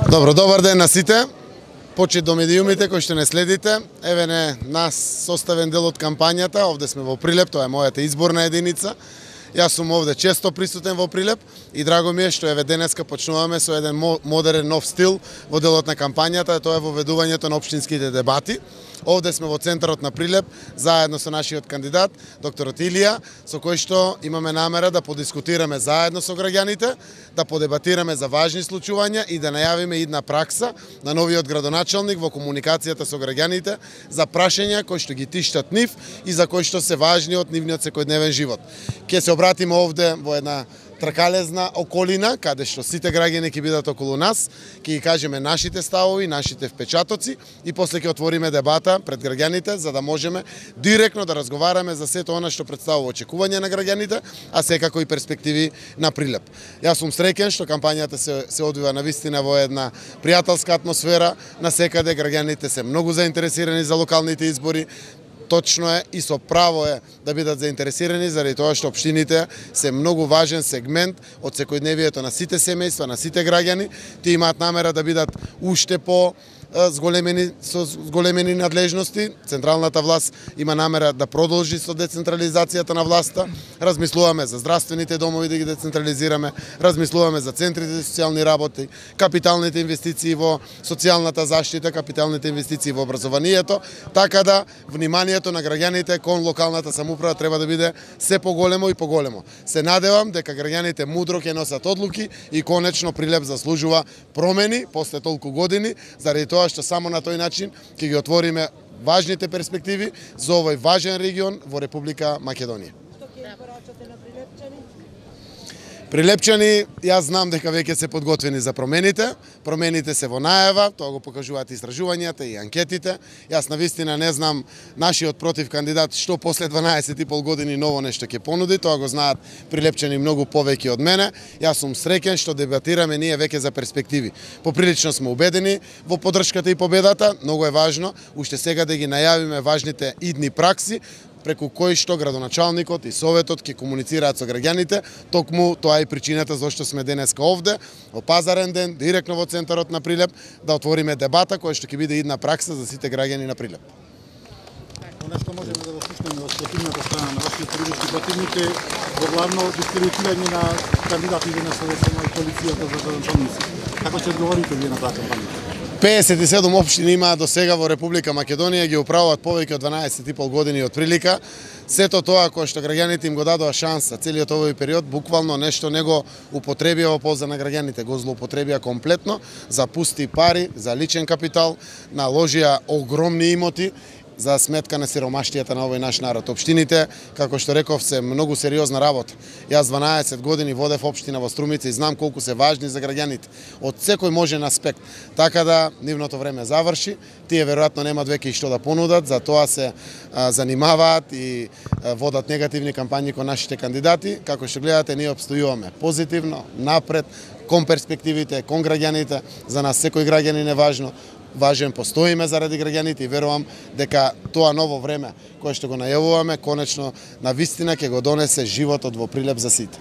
Добар ден на сите. Почит до медиумите кои што не следите. Еве не нас составен дел од кампањата. Овде сме во Прилеп, тоа е мојата изборна единица. Јас сум овде често присутен во Прилеп и драго ми е што еве денеска почнуваме со еден модерен нов стил во делот на кампањата, тоа е воведувањето на општинските дебати. Овде сме во центарот на Прилеп, заедно со нашиот кандидат, докторот Илија, со кој што имаме намера да подискутираме заедно со граѓаните, да подебатираме за важни случувања и да најавиме идна пракса на новиот градоначалник во комуникацијата со граѓаните за прашања кои што ги тиштат нив и за кои што се важни од нивниот секојдневен живот. Ќе се обратиме овде во една тркалезна околина, каде што сите граѓани ќе бидат околу нас, ќе ги кажеме нашите ставови, нашите впечатоци и после ќе отвориме дебата пред граѓаните за да можеме директно да разговараме за сето она што представува очекување на граѓаните, а секако и перспективи на Прилеп. Јас сум среќен што кампањата се одвива навистина во една пријателска атмосфера, насекаде граѓаните се многу заинтересирани за локалните избори. Точно е и со право е да бидат заинтересирани заради тоа што општините се многу важен сегмент од секојдневието на сите семејства, на сите граѓани. Тие имаат намера да бидат уште по зголемени надлежности. Централната власт има намера да продолжи со децентрализацијата на власта. Размислуваме за здравствените домови да ги децентрализираме, размислуваме за центрите за социјални работи, капиталните инвестиции во социјалната заштита, капиталните инвестиции во образованието, така да вниманието на граѓаните кон локалната самоуправа треба да биде се поголемо и поголемо. Се надевам дека граѓаните мудро ќе носат одлуки и конечно Прилеп заслужува промени после толку години, заради тоа што само на тој начин ќе ги отвориме важните перспективи за овој важен регион во Република Македонија. Што ќе порачате на прилепчани? Прилепчани, јас знам дека веќе се подготвени за промените. Промените се во најава, тоа го покажуваат истражувањата и анкетите. Јас навистина не знам нашиот против кандидат што после 12,5 години ново нешто ќе понуди, тоа го знаат прилепчани многу повеќе од мене. Јас сум среќен што дебатираме ние веќе за перспективи. Поприлично сме убедени во поддршката и победата, многу е важно уште сега да ги најавиме важните идни пракси преку кои што градоначалникот и советот ќе комуницираат со граѓаните. Токму тоа е причината зашто сме денеска овде, во пазарен ден, директно во центарот на Прилеп, да отвориме дебата која што ќе биде идна пракса за сите граѓани на Прилеп. Нешто можеме да го слушнеме од противната страна на вашите политички противници, во главно дискредитирање на кандидатите на Советот на коалицијата за градоначалници. Како ќе одговорите вие на таа кампања? 57 општини имаат до сега во Република Македонија, ги управуваат повеќе од 12,5 години од прилика. Сето тоа кое што граѓаните им го дадоа шанса, целиот овој период буквално нешто не го употребија во полза на граѓаните, го злоупотребија комплетно за пусти пари, за личен капитал, наложија огромни имоти за сметка на сиромаштијата на овој наш народ. Општините, како што реков, се многу сериозна работа. Јас 12 години водев општина во Струмица и знам колку се важни за граѓаните од секој можен аспект. Така да нивното време заврши, тие веројатно немаат веќе и што да понудат, за тоа се занимаваат и водат негативни кампањи кон нашите кандидати. Како што гледате, ние обстојуваме позитивно, напред, кон перспективите, кон граѓаните. За нас секој граѓанин е важен, постоиме заради граѓаните и верувам дека тоа ново време кое што го најавуваме конечно на вистина ќе го донесе животот во Прилеп за сите.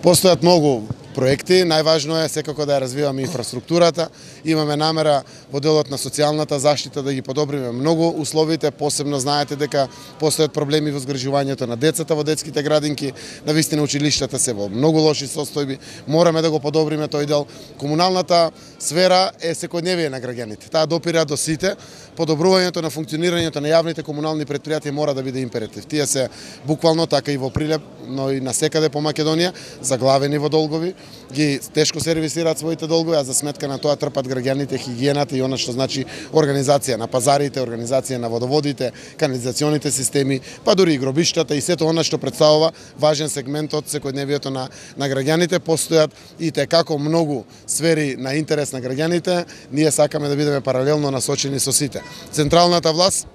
Постојат многу проекти, најважно е секако да ја развиваме инфраструктурата. Имаме намера во делот на социјалната заштита да ги подобриме многу условите, посебно знаете дека постојат проблеми во згрижувањето на децата во детските градинки, навистина училиштата се во многу лоши состојби, мораме да го подобриме тој дел. Комуналната сфера е секојдневие на граѓаните. Таа допира до сите. Подобрувањето на функционирањето на јавните комунални предпријатија мора да биде императив. Тие се буквално така и во Прилеп, но и насекаде по Македонија, заглавени во долгови, ги тешко сервисираат своите долгови, а за сметка на тоа трпат граѓаните хигиената и она што значи организација на пазарите, организација на водоводите, канализационите системи, па дури и гробиштата и сето она што представува важен сегмент од секојдневието на граѓаните. Постојат и како многу сфери на интерес на граѓаните, ние сакаме да бидеме паралелно насочени со сите. Централната власт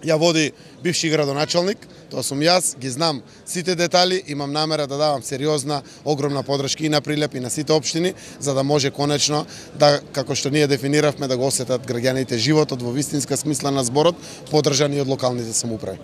ја води бивши градоначалник, тоа сум јас, ги знам сите детали, имам намера да давам сериозна, огромна поддршка и на Прилеп и на сите општини, за да може конечно да, како што ние дефиниравме, да го осетат граѓаните животот во вистинска смисла на зборот, поддржани од локалните самоуправи.